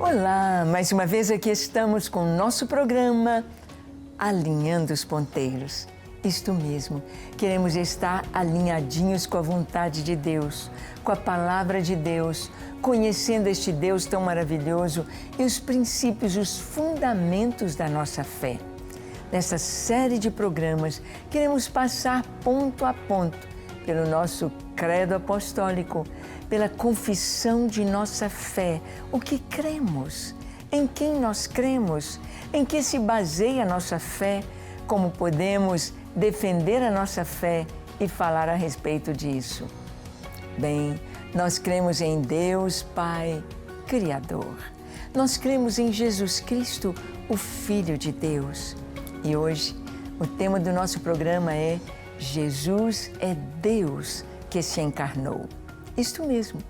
Olá, mais uma vez aqui estamos com o nosso programa Alinhando os Ponteiros. Isto mesmo, queremos estar alinhadinhos com a vontade de Deus, com a palavra de Deus, conhecendo este Deus tão maravilhoso e os princípios, os fundamentos da nossa fé. Nessa série de programas, queremos passar ponto a ponto pelo nosso credo apostólico, pela confissão de nossa fé, o que cremos, em quem nós cremos, em que se baseia a nossa fé, como podemos defender a nossa fé e falar a respeito disso. Bem, nós cremos em Deus Pai, Criador. Nós cremos em Jesus Cristo, o Filho de Deus. E hoje, o tema do nosso programa é Jesus é Deus que se encarnou. Isto mesmo,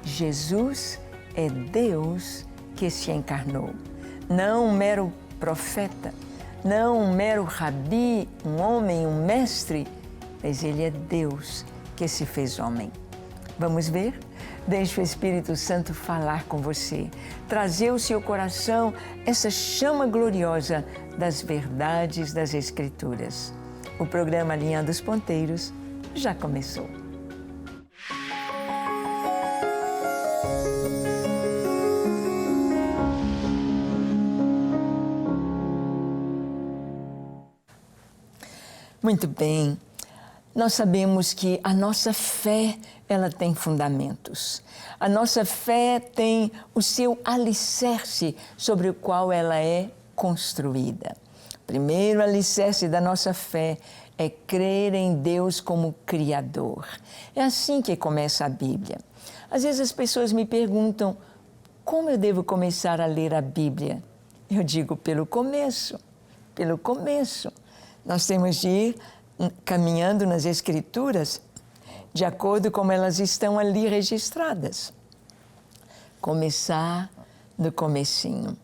Jesus é Deus que se encarnou. Não um mero profeta, não um mero rabi, um homem, um mestre, mas Ele é Deus que se fez homem. Vamos ver? Deixe o Espírito Santo falar com você, trazer ao seu coração essa chama gloriosa das verdades das Escrituras. O programa Alinhando os Ponteiros já começou. Muito bem, nós sabemos que a nossa fé, ela tem fundamentos. A nossa fé tem o seu alicerce sobre o qual ela é construída. O primeiro alicerce da nossa fé é crer em Deus como Criador. É assim que começa a Bíblia. Às vezes as pessoas me perguntam, como eu devo começar a ler a Bíblia? Eu digo, pelo começo, pelo começo. Nós temos de ir caminhando nas Escrituras de acordo com elas estão ali registradas. Começar no comecinho.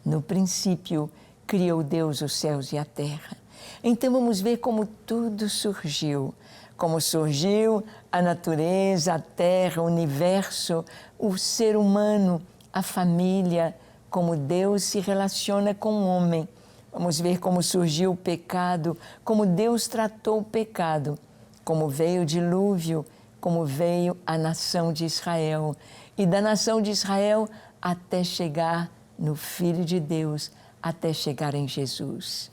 No princípio, criou Deus os céus e a terra. Então vamos ver como tudo surgiu. Como surgiu a natureza, a terra, o universo, o ser humano, a família, como Deus se relaciona com o homem. Vamos ver como surgiu o pecado, como Deus tratou o pecado, como veio o dilúvio, como veio a nação de Israel. E da nação de Israel até chegar no Filho de Deus, até chegar em Jesus.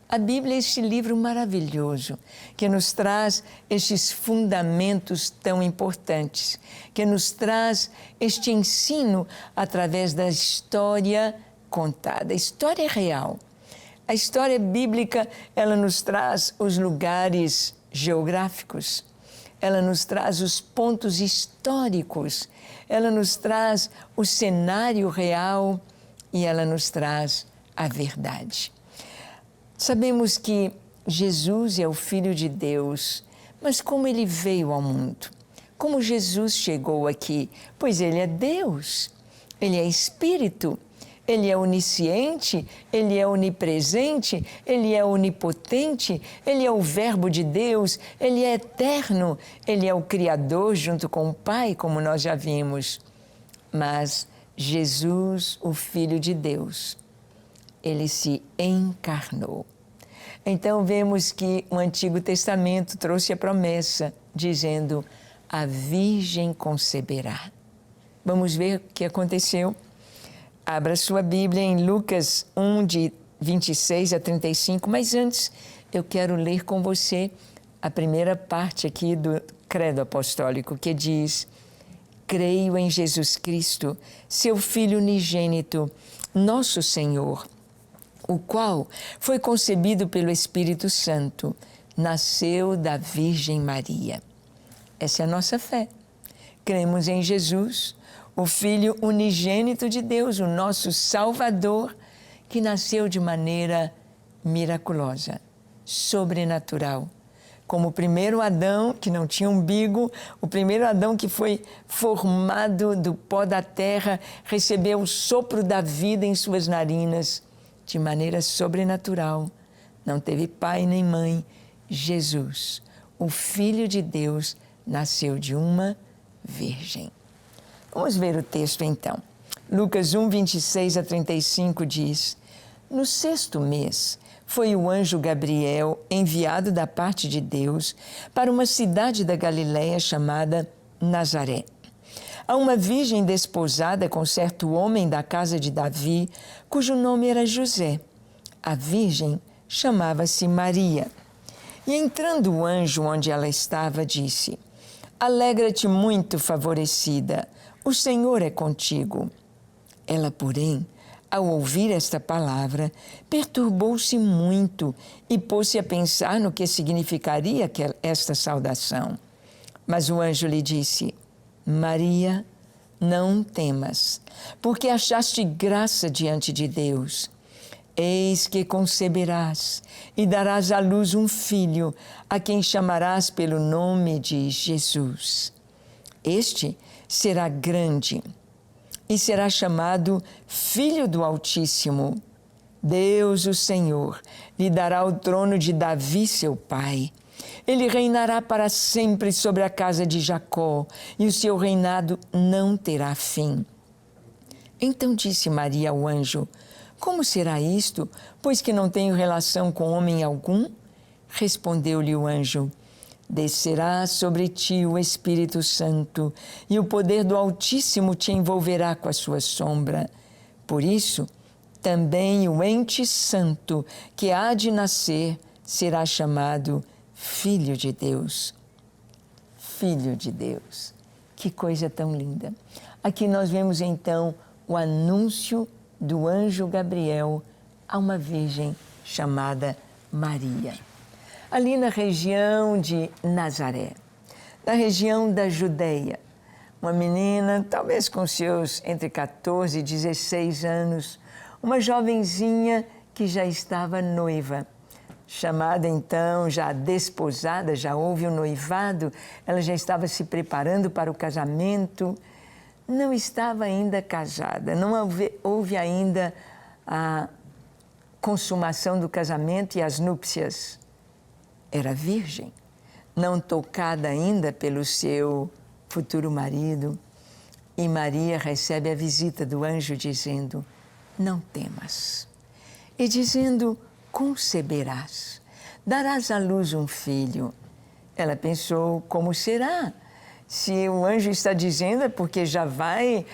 A Bíblia é este livro maravilhoso que nos traz estes fundamentos tão importantes, que nos traz este ensino através da história contada, a história real. A história bíblica, ela nos traz os lugares geográficos, ela nos traz os pontos históricos, ela nos traz o cenário real e ela nos traz a verdade. Sabemos que Jesus é o Filho de Deus, mas como Ele veio ao mundo? Como Jesus chegou aqui? Pois Ele é Deus, Ele é Espírito. Ele é onisciente, Ele é onipresente, Ele é onipotente, Ele é o Verbo de Deus, Ele é eterno, Ele é o Criador junto com o Pai, como nós já vimos. Mas Jesus, o Filho de Deus, Ele se encarnou. Então vemos que o Antigo Testamento trouxe a promessa, dizendo, a Virgem conceberá. Vamos ver o que aconteceu? Abra sua Bíblia em Lucas 1, de 26 a 35, mas antes eu quero ler com você a primeira parte aqui do Credo Apostólico, que diz, creio em Jesus Cristo, seu Filho unigênito, nosso Senhor, o qual foi concebido pelo Espírito Santo, nasceu da Virgem Maria. Essa é a nossa fé. Cremos em Jesus, o Filho unigênito de Deus, o nosso Salvador, que nasceu de maneira miraculosa, sobrenatural. Como o primeiro Adão, que não tinha umbigo, o primeiro Adão que foi formado do pó da terra, recebeu o sopro da vida em suas narinas, de maneira sobrenatural. Não teve pai nem mãe. Jesus, o Filho de Deus, nasceu de uma virgem. Vamos ver o texto então. Lucas 1, 26 a 35 diz: No 6º mês, foi o anjo Gabriel enviado da parte de Deus para uma cidade da Galiléia chamada Nazaré, a uma virgem desposada com certo homem da casa de Davi, cujo nome era José. A virgem chamava-se Maria. E entrando o anjo onde ela estava, disse: Alegra-te muito, favorecida, o Senhor é contigo. Ela, porém, ao ouvir esta palavra, perturbou-se muito e pôs-se a pensar no que significaria esta saudação. Mas o anjo lhe disse: Maria, não temas, porque achaste graça diante de Deus. Eis que conceberás e darás à luz um filho, a quem chamarás pelo nome de Jesus. Este será grande e será chamado Filho do Altíssimo. Deus, o Senhor, lhe dará o trono de Davi, seu pai. Ele reinará para sempre sobre a casa de Jacó, e o seu reinado não terá fim. Então disse Maria ao anjo: Como será isto, pois que não tenho relação com homem algum? Respondeu-lhe o anjo: Descerá sobre ti o Espírito Santo, e o poder do Altíssimo te envolverá com a sua sombra. Por isso, também o ente santo que há de nascer será chamado Filho de Deus. Filho de Deus. Que coisa tão linda. Aqui nós vemos então o anúncio do anjo Gabriel a uma virgem chamada Maria. Ali na região de Nazaré, na região da Judeia, uma menina, talvez com seus entre 14 e 16 anos, uma jovenzinha que já estava noiva, chamada então, já desposada, já houve o noivado, ela já estava se preparando para o casamento, não estava ainda casada, não houve ainda a consumação do casamento e as núpcias. Era virgem, não tocada ainda pelo seu futuro marido. E Maria recebe a visita do anjo dizendo: Não temas. E dizendo: Conceberás, darás à luz um filho. Ela pensou: como será? Se o anjo está dizendo é porque já vai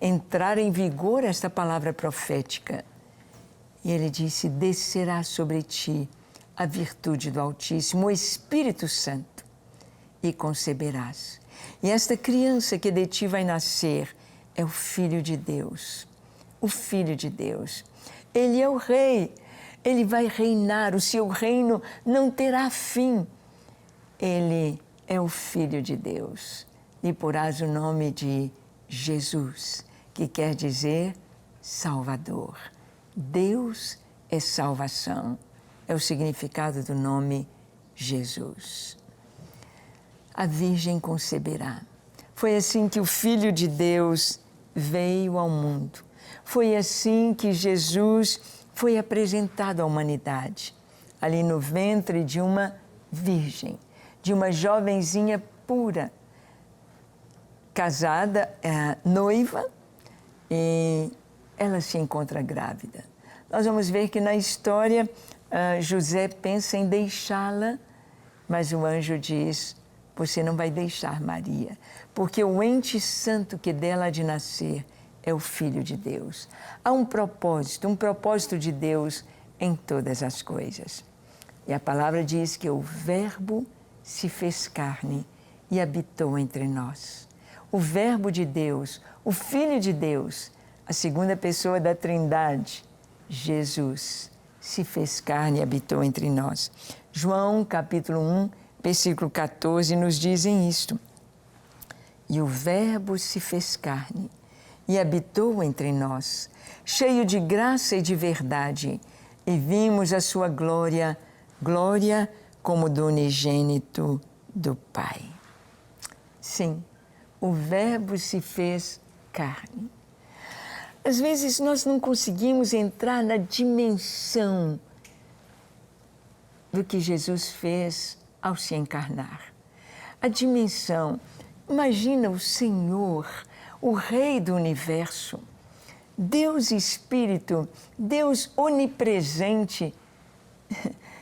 entrar em vigor esta palavra profética. E ele disse: Descerá sobre ti a virtude do Altíssimo, o Espírito Santo, e conceberás. E esta criança que de ti vai nascer é o Filho de Deus. O Filho de Deus. Ele é o Rei. Ele vai reinar. O seu reino não terá fim. Ele é o Filho de Deus. E porás o nome de Jesus, que quer dizer Salvador. Deus é salvação. É o significado do nome Jesus. A Virgem conceberá. Foi assim que o Filho de Deus veio ao mundo. Foi assim que Jesus foi apresentado à humanidade. Ali no ventre de uma virgem, de uma jovenzinha pura, casada, noiva, e ela se encontra grávida. Nós vamos ver que na história José pensa em deixá-la, mas o anjo diz: você não vai deixar Maria, porque o ente santo que dela há de nascer é o Filho de Deus. Há um propósito de Deus em todas as coisas. E a palavra diz que o Verbo se fez carne e habitou entre nós. O Verbo de Deus, o Filho de Deus, a segunda pessoa da Trindade, Jesus, se fez carne e habitou entre nós. João, capítulo 1, versículo 14, nos dizem isto. E o Verbo se fez carne e habitou entre nós, cheio de graça e de verdade, e vimos a sua glória, glória como do unigênito do Pai. Sim, o Verbo se fez carne. Às vezes nós não conseguimos entrar na dimensão do que Jesus fez ao se encarnar. A dimensão, imagina o Senhor, o Rei do Universo, Deus Espírito, Deus onipresente,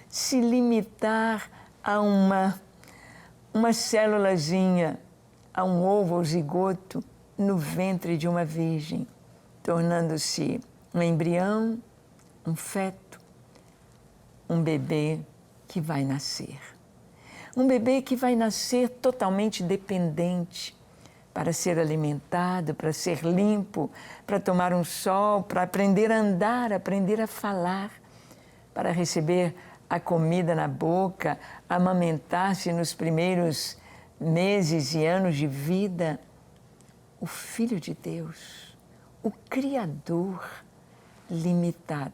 se limitar a uma célulazinha, a um ovo ou zigoto no ventre de uma virgem, tornando-se um embrião, um feto, um bebê que vai nascer. Um bebê que vai nascer totalmente dependente para ser alimentado, para ser limpo, para tomar um sol, para aprender a andar, aprender a falar, para receber a comida na boca, amamentar-se nos primeiros meses e anos de vida. O Filho de Deus, o Criador, limitado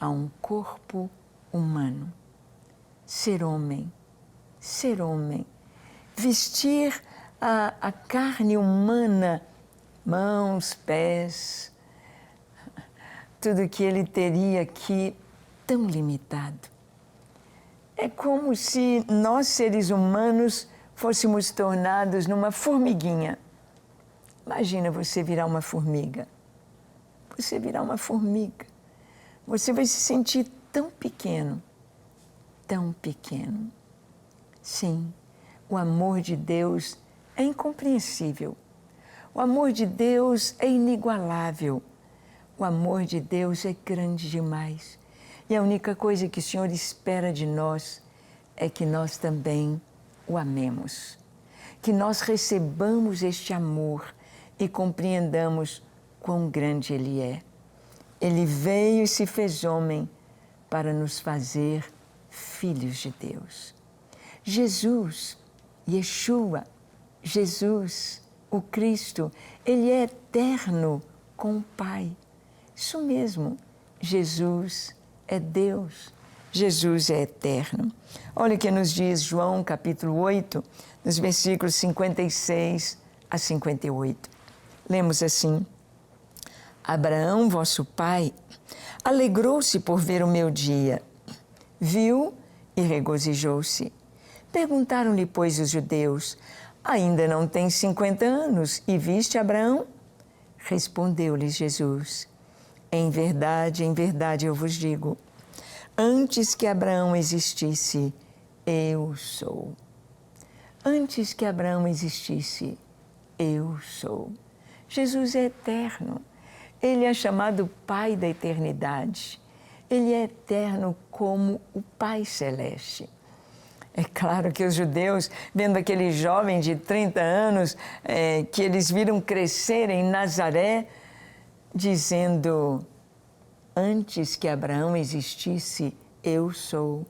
a um corpo humano, ser homem, vestir a carne humana, mãos, pés, tudo que ele teria aqui tão limitado. É como se nós, seres humanos, fôssemos tornados numa formiguinha. Imagina você virar uma formiga. Você virar uma formiga. Você vai se sentir tão pequeno, tão pequeno. Sim, o amor de Deus é incompreensível. O amor de Deus é inigualável. O amor de Deus é grande demais. E a única coisa que o Senhor espera de nós é que nós também o amemos. Que nós recebamos este amor e compreendamos quão grande Ele é. Ele veio e se fez homem para nos fazer filhos de Deus. Jesus, Yeshua, Jesus, o Cristo, Ele é eterno com o Pai. Isso mesmo, Jesus é Deus, Jesus é eterno. Olha o que nos diz João, capítulo 8, nos versículos 56 a 58. Lemos assim: Abraão, vosso pai, alegrou-se por ver o meu dia, viu e regozijou-se. Perguntaram-lhe, pois, os judeus: ainda não tens 50 anos e viste Abraão? Respondeu-lhes Jesus: em verdade eu vos digo, antes que Abraão existisse, eu sou. Antes que Abraão existisse, eu sou. Jesus é eterno. Ele é chamado Pai da eternidade. Ele é eterno como o Pai Celeste. É claro que os judeus, vendo aquele jovem de 30 anos, que eles viram crescer em Nazaré, dizendo: antes que Abraão existisse, eu sou.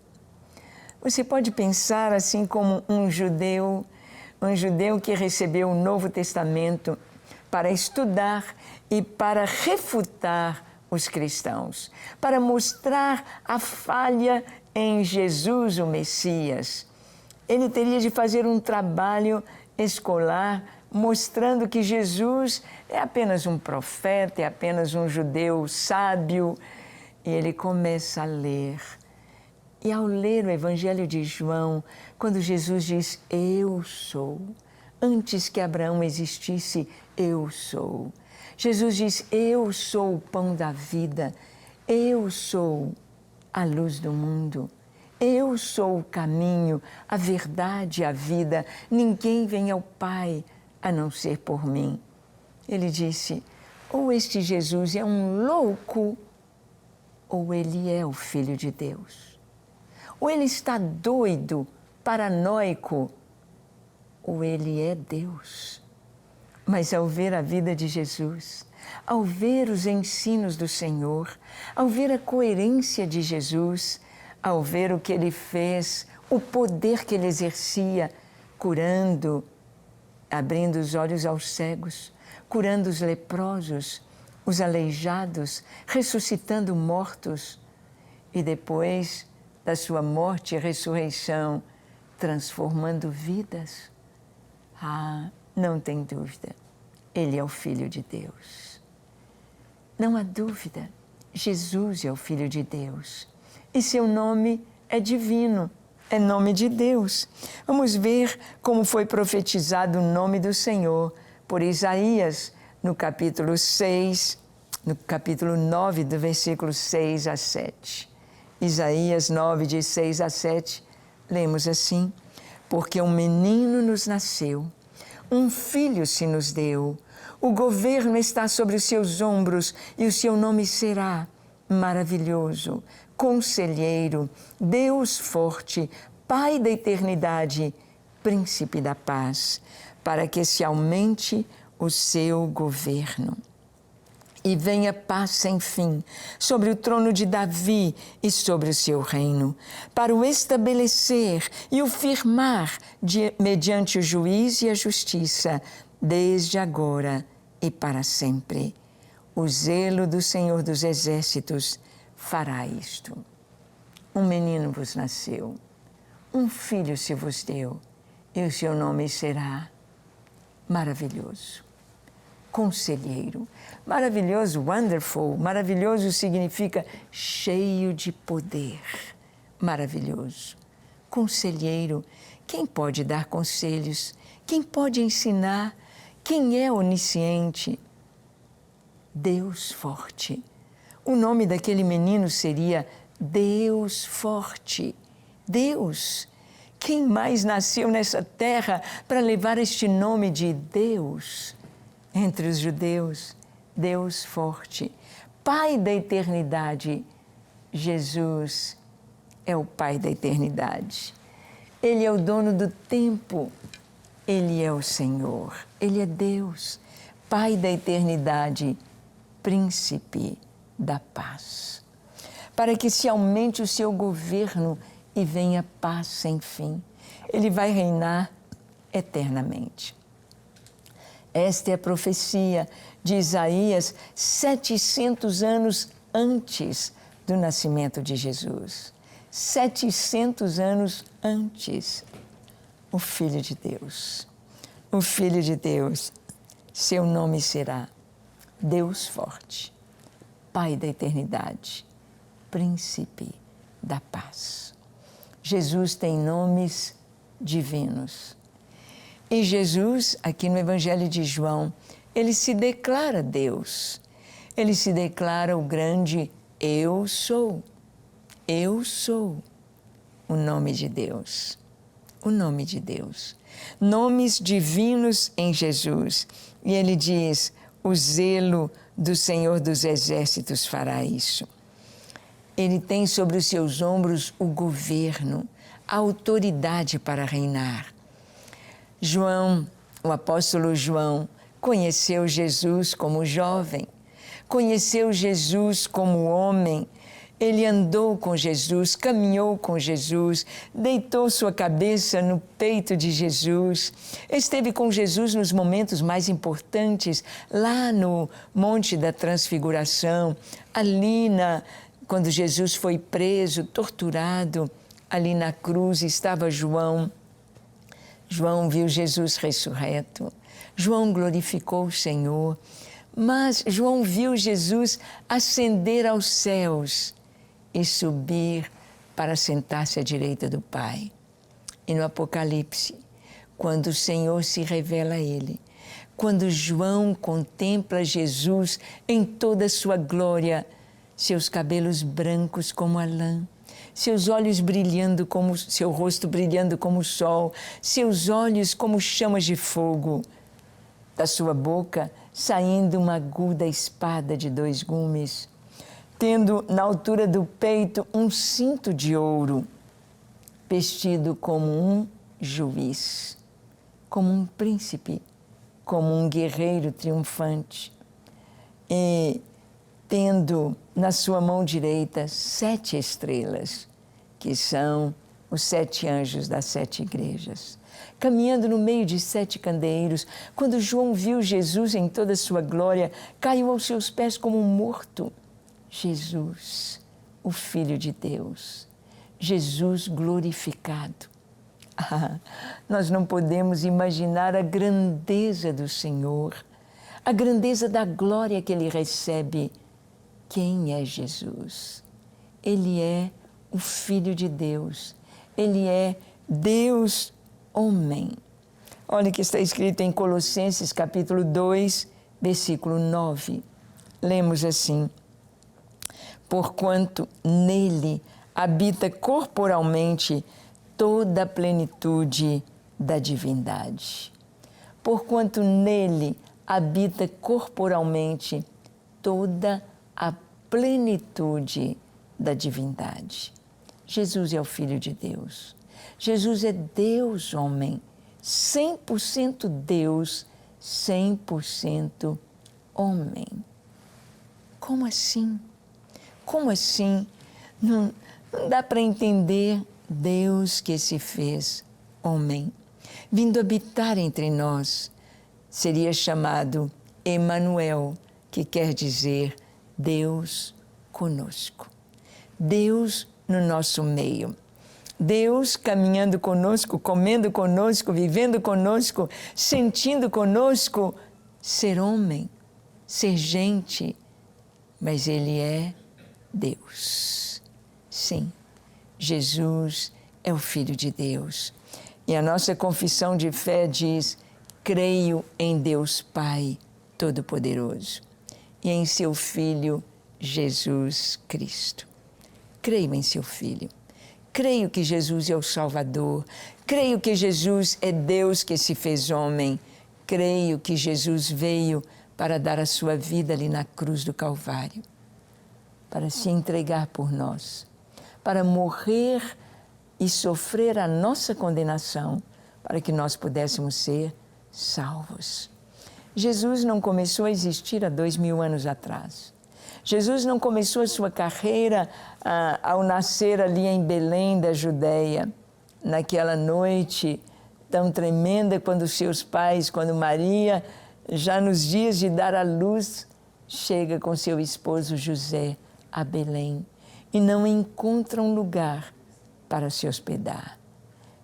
Você pode pensar assim como um judeu que recebeu o Novo Testamento para estudar e para refutar os cristãos, para mostrar a falha em Jesus, o Messias. Ele teria de fazer um trabalho escolar mostrando que Jesus é apenas um profeta, é apenas um judeu sábio. E ele começa a ler. E ao ler o Evangelho de João, quando Jesus diz: eu sou, antes que Abraão existisse, eu sou. Jesus diz: eu sou o pão da vida, eu sou a luz do mundo, eu sou o caminho, a verdade e a vida. Ninguém vem ao Pai a não ser por mim. Ele disse: ou este Jesus é um louco, ou ele é o Filho de Deus. Ou ele está doido, paranoico, ou ele é Deus. Mas ao ver a vida de Jesus, ao ver os ensinos do Senhor, ao ver a coerência de Jesus, ao ver o que ele fez, o poder que ele exercia, curando, abrindo os olhos aos cegos, curando os leprosos, os aleijados, ressuscitando mortos, e depois da sua morte e ressurreição, transformando vidas. Não tem dúvida, ele é o Filho de Deus. Não há dúvida, Jesus é o Filho de Deus. E seu nome é divino, é nome de Deus. Vamos ver como foi profetizado o nome do Senhor por Isaías, no capítulo 6, no capítulo 9, do versículo 6 a 7. Isaías 9, de 6 a 7, lemos assim: porque um menino nos nasceu, um filho se nos deu, o governo está sobre os seus ombros e o seu nome será Maravilhoso, Conselheiro, Deus Forte, Pai da Eternidade, Príncipe da Paz, para que se aumente o seu governo e venha paz sem fim sobre o trono de Davi e sobre o seu reino, para o estabelecer e o firmar mediante o juízo e a justiça, desde agora e para sempre. O zelo do Senhor dos Exércitos fará isto. Um menino vos nasceu, um filho se vos deu, e o seu nome será Maravilhoso, Conselheiro. Maravilhoso, wonderful. Maravilhoso significa cheio de poder. Maravilhoso. Conselheiro. Quem pode dar conselhos? Quem pode ensinar? Quem é onisciente? Deus Forte. O nome daquele menino seria Deus Forte. Deus. Quem mais nasceu nessa terra para levar este nome de Deus? Entre os judeus, Deus Forte, Pai da Eternidade. Jesus é o Pai da Eternidade. Ele é o dono do tempo. Ele é o Senhor. Ele é Deus, Pai da Eternidade, Príncipe da Paz. Para que se aumente o seu governo e venha paz sem fim. Ele vai reinar eternamente. Esta é a profecia de Isaías 700 anos antes do nascimento de Jesus. 700 anos antes. O Filho de Deus. O Filho de Deus. Seu nome será Deus Forte, Pai da Eternidade, Príncipe da Paz. Jesus tem nomes divinos. E Jesus, aqui no Evangelho de João, ele se declara Deus. Ele se declara o grande Eu Sou. Eu sou o nome de Deus. O nome de Deus. Nomes divinos em Jesus. E ele diz, o zelo do Senhor dos Exércitos fará isso. Ele tem sobre os seus ombros o governo, a autoridade para reinar. João, o apóstolo João, conheceu Jesus como jovem, conheceu Jesus como homem. Ele andou com Jesus, caminhou com Jesus, deitou sua cabeça no peito de Jesus, esteve com Jesus nos momentos mais importantes, lá no Monte da Transfiguração, ali quando Jesus foi preso, torturado, ali na cruz estava João. João viu Jesus ressurreto, João glorificou o Senhor, mas João viu Jesus ascender aos céus e subir para sentar-se à direita do Pai. E no Apocalipse, quando o Senhor se revela a ele, quando João contempla Jesus em toda a sua glória, seus cabelos brancos como a lã, seus olhos brilhando como seu rosto brilhando como o sol, seus olhos como chamas de fogo, da sua boca saindo uma aguda espada de 2 gumes, tendo na altura do peito um cinto de ouro, vestido como um juiz, como um príncipe, como um guerreiro triunfante, e tendo na sua mão direita 7 estrelas, que são os 7 anjos das 7 igrejas. Caminhando no meio de 7 candeeiros, quando João viu Jesus em toda a sua glória, caiu aos seus pés como um morto. Jesus, o Filho de Deus, Jesus glorificado. Nós não podemos imaginar a grandeza do Senhor, a grandeza da glória que Ele recebe. Quem é Jesus? Ele é o Filho de Deus. Ele é Deus homem. Olha o que está escrito em Colossenses capítulo 2, versículo 9, lemos assim: porquanto nele habita corporalmente toda a plenitude da divindade. Porquanto nele habita corporalmente toda a plenitude da divindade. Jesus é o Filho de Deus. Jesus é Deus homem, 100% Deus, 100% homem. Como assim? Como assim? Não dá para entender Deus que se fez homem, vindo habitar entre nós. Seria chamado Emanuel, que quer dizer Deus conosco. Deus no nosso meio. Deus caminhando conosco, comendo conosco, vivendo conosco, sentindo conosco, ser homem, ser gente, mas Ele é Deus. Sim, Jesus é o Filho de Deus. E a nossa confissão de fé diz: creio em Deus Pai Todo-Poderoso e em seu Filho Jesus Cristo. Creio em seu Filho. Creio que Jesus é o Salvador. Creio que Jesus é Deus que se fez homem. Creio que Jesus veio para dar a sua vida ali na cruz do Calvário, para se entregar por nós, para morrer e sofrer a nossa condenação, para que nós pudéssemos ser salvos. Jesus não começou a existir há 2000 anos atrás. Jesus não começou a sua carreira ao nascer ali em Belém da Judéia, naquela noite tão tremenda quando seus pais, quando Maria, já nos dias de dar à luz, chega com seu esposo José a Belém e não encontra um lugar para se hospedar.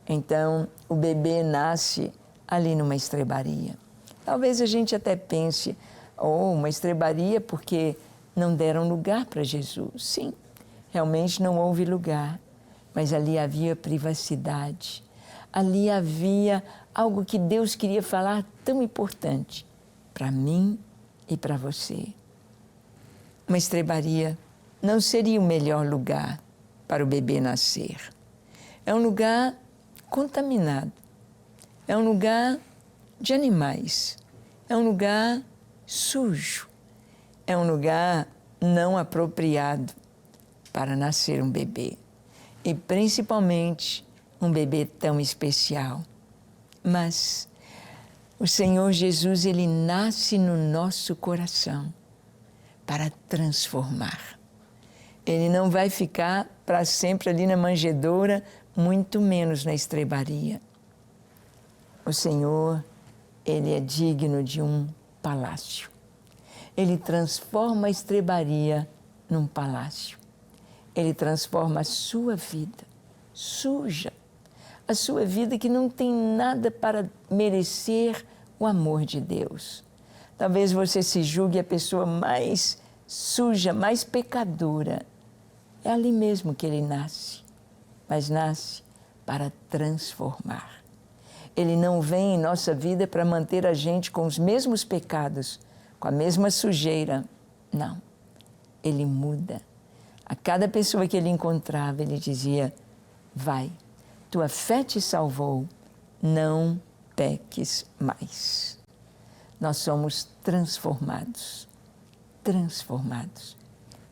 Então, o bebê nasce ali numa estrebaria. Talvez a gente até pense, uma estrebaria porque não deram lugar para Jesus. Sim, realmente não houve lugar, mas ali havia privacidade. Ali havia algo que Deus queria falar tão importante para mim e para você. Uma estrebaria não seria o melhor lugar para o bebê nascer. É um lugar contaminado, é um lugar de animais, é um lugar sujo, é um lugar não apropriado para nascer um bebê. E principalmente um bebê tão especial. Mas o Senhor Jesus, Ele nasce no nosso coração para transformar. Ele não vai ficar para sempre ali na manjedoura, muito menos na estrebaria. O Senhor, Ele é digno de um palácio. Ele transforma a estrebaria num palácio. Ele transforma a sua vida suja, a sua vida que não tem nada para merecer o amor de Deus. Talvez você se julgue a pessoa mais suja, mais pecadora. É ali mesmo que Ele nasce, mas nasce para transformar. Ele não vem em nossa vida para manter a gente com os mesmos pecados, com a mesma sujeira. Não. Ele muda. A cada pessoa que Ele encontrava, Ele dizia: vai, tua fé te salvou, não peques mais. Nós somos transformados. Transformados.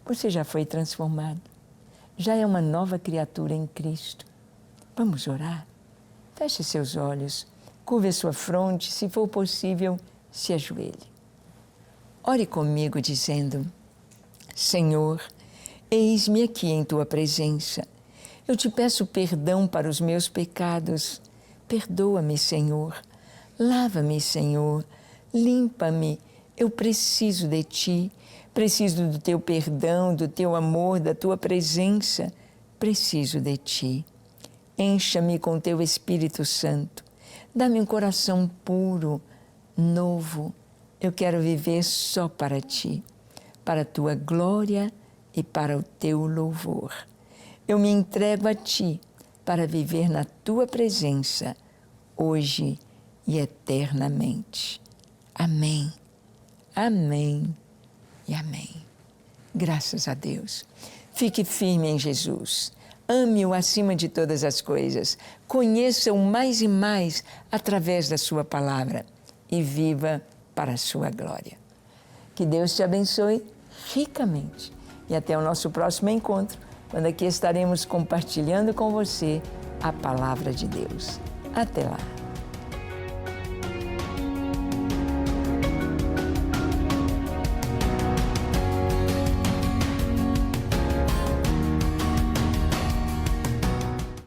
Você já foi transformado? Já é uma nova criatura em Cristo. Vamos orar? Feche seus olhos, curve a sua fronte, se for possível, se ajoelhe. Ore comigo dizendo: Senhor, eis-me aqui em Tua presença. Eu te peço perdão para os meus pecados. Perdoa-me, Senhor. Lava-me, Senhor. Limpa-me. Eu preciso de Ti. Preciso do Teu perdão, do Teu amor, da Tua presença. Preciso de Ti. Encha-me com Teu Espírito Santo. Dá-me um coração puro, novo. Eu quero viver só para Ti, para a Tua glória e para o Teu louvor. Eu me entrego a Ti para viver na Tua presença, hoje e eternamente. Amém. Amém e amém. Graças a Deus. Fique firme em Jesus. Ame-o acima de todas as coisas. Conheça-o mais e mais através da sua palavra e viva para a sua glória. Que Deus te abençoe ricamente. E até o nosso próximo encontro, quando aqui estaremos compartilhando com você a palavra de Deus. Até lá.